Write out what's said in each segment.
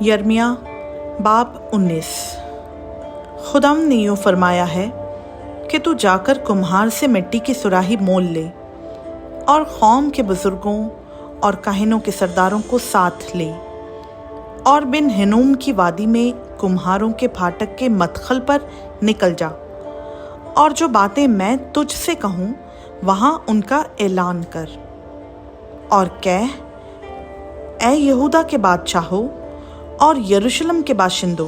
यर्मिया बाब 19। खुदावंद ने यूँ फरमाया है कि तू जाकर कुम्हार से मिट्टी की सुराही मोल ले और कौम के बुजुर्गों और काहिनों के सरदारों को साथ ले और बिन हिनूम की वादी में कुम्हारों के फाटक के मदखल पर निकल जा और जो बातें मैं तुझ से कहूँ वहाँ उनका ऐलान कर और कह, ऐ यहूदा के बादशाहों और यरूशलेम के बाशिंदों,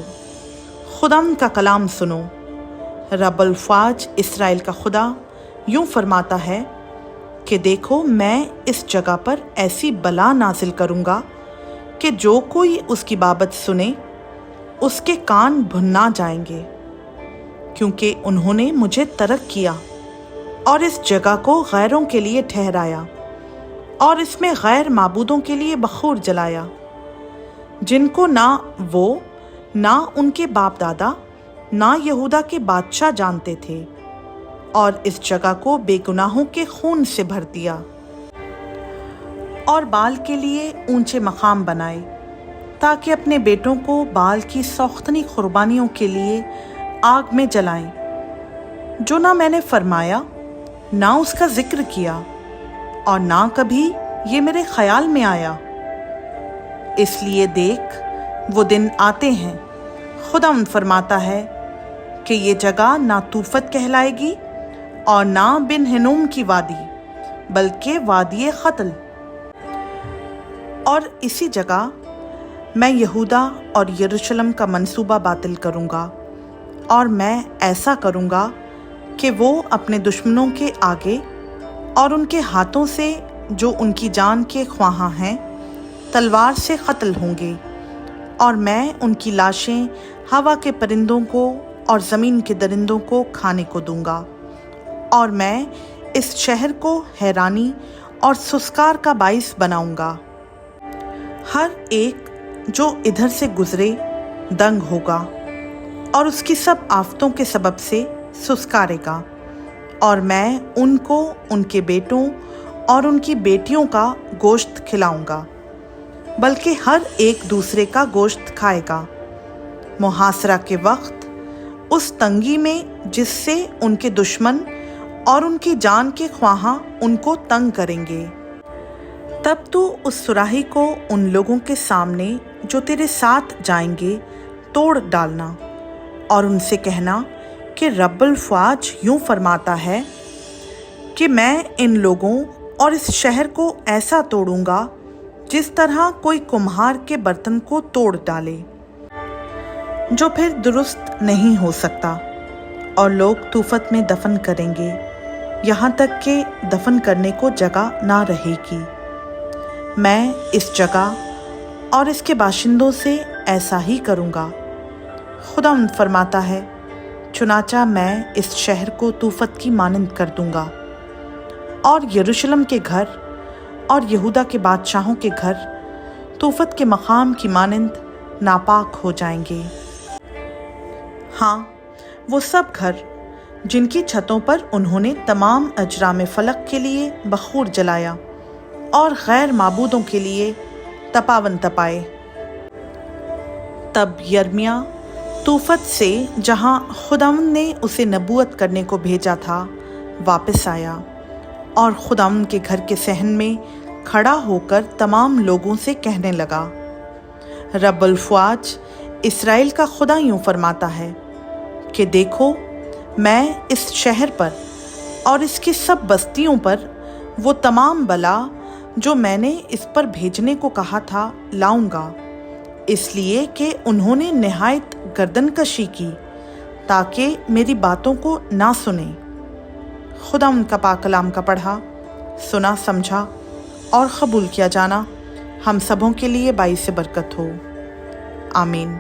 खुदावंद का कलाम सुनो। रब्बुल फ़ाज इस्राएल का खुदा यूँ फरमाता है कि देखो, मैं इस जगह पर ऐसी बला नाजिल करूँगा कि जो कोई उसकी बाबत सुने उसके कान भुन्ना जाएंगे, क्योंकि उन्होंने मुझे तर्क किया और इस जगह को गैरों के लिए ठहराया और इसमें गैर माबूदों के लिए बखूर जलाया, जिनको ना वो ना उनके बाप दादा ना यहूदा के बादशाह जानते थे, और इस जगह को बेगुनाहों के खून से भर दिया और बाल के लिए ऊंचे मकाम बनाए, ताकि अपने बेटों को बाल की सौख्तनी कुर्बानियों के लिए आग में जलाएं, जो ना मैंने फरमाया ना उसका जिक्र किया और ना कभी ये मेरे ख्याल में आया। इसलिए देख, वो दिन आते हैं, खुदावंद फरमाता है, कि ये जगह ना तूफत कहलाएगी और ना बिन हिनूम की वादी, बल्कि वादी क़त्ल। और इसी जगह मैं यहूदा और यरूशलेम का मंसूबा बातिल करूँगा, और मैं ऐसा करूँगा कि वो अपने दुश्मनों के आगे और उनके हाथों से जो उनकी जान के ख्वाहां हैं तलवार से कत्ल होंगे, और मैं उनकी लाशें हवा के परिंदों को और ज़मीन के दरिंदों को खाने को दूंगा, और मैं इस शहर को हैरानी और सुस्कार का बाइस बनाऊंगा। हर एक जो इधर से गुजरे दंग होगा और उसकी सब आफतों के सबब से सुस्कारेगा, और मैं उनको उनके बेटों और उनकी बेटियों का गोश्त खिलाऊंगा, बल्कि हर एक दूसरे का गोश्त खाएगा, मुहासरा के वक्त उस तंगी में जिससे उनके दुश्मन और उनकी जान के ख्वाहां उनको तंग करेंगे। तब तू उस सुराही को उन लोगों के सामने जो तेरे साथ जाएंगे तोड़ डालना, और उनसे कहना कि रब्बुल फ़ाज यूँ फरमाता है कि मैं इन लोगों और इस शहर को ऐसा तोड़ूंगा जिस तरह कोई कुम्हार के बर्तन को तोड़ डाले, जो फिर दुरुस्त नहीं हो सकता, और लोग तूफत में दफन करेंगे, यहाँ तक कि दफन करने को जगह ना रहेगी। मैं इस जगह और इसके बाशिंदों से ऐसा ही करूँगा, खुदावंद फरमाता है। चुनाचा मैं इस शहर को तूफत की मानंद कर दूंगा, और यरूशलेम के घर और यहूदा के बादशाहों के घर तूफत के मकाम की मानंद नापाक हो जाएंगे। हाँ, वो सब घर जिनकी छतों पर उन्होंने तमाम अजराम फलक के लिए बखूर जलाया और गैर माबूदों के लिए तपावन तपाए। तब यर्मिया तूफत से, जहाँ खुदावंद ने उसे नबूवत करने को भेजा था, वापस आया और खुदावंद के घर के सहन में खड़ा होकर तमाम लोगों से कहने लगा, रब्बुल फ़ाज इस्राएल का खुदा यूँ फरमाता है कि देखो, मैं इस शहर पर और इसकी सब बस्तियों पर वो तमाम बला जो मैंने इस पर भेजने को कहा था लाऊंगा, इसलिए कि उन्होंने निहायत गर्दनकशी की, ताकि मेरी बातों को ना सुने। खुदा उनका पाक कलाम का पढ़ा, सुना, समझा और कबूल किया जाना हम सबों के लिए बाइस बरकत हो। आमीन।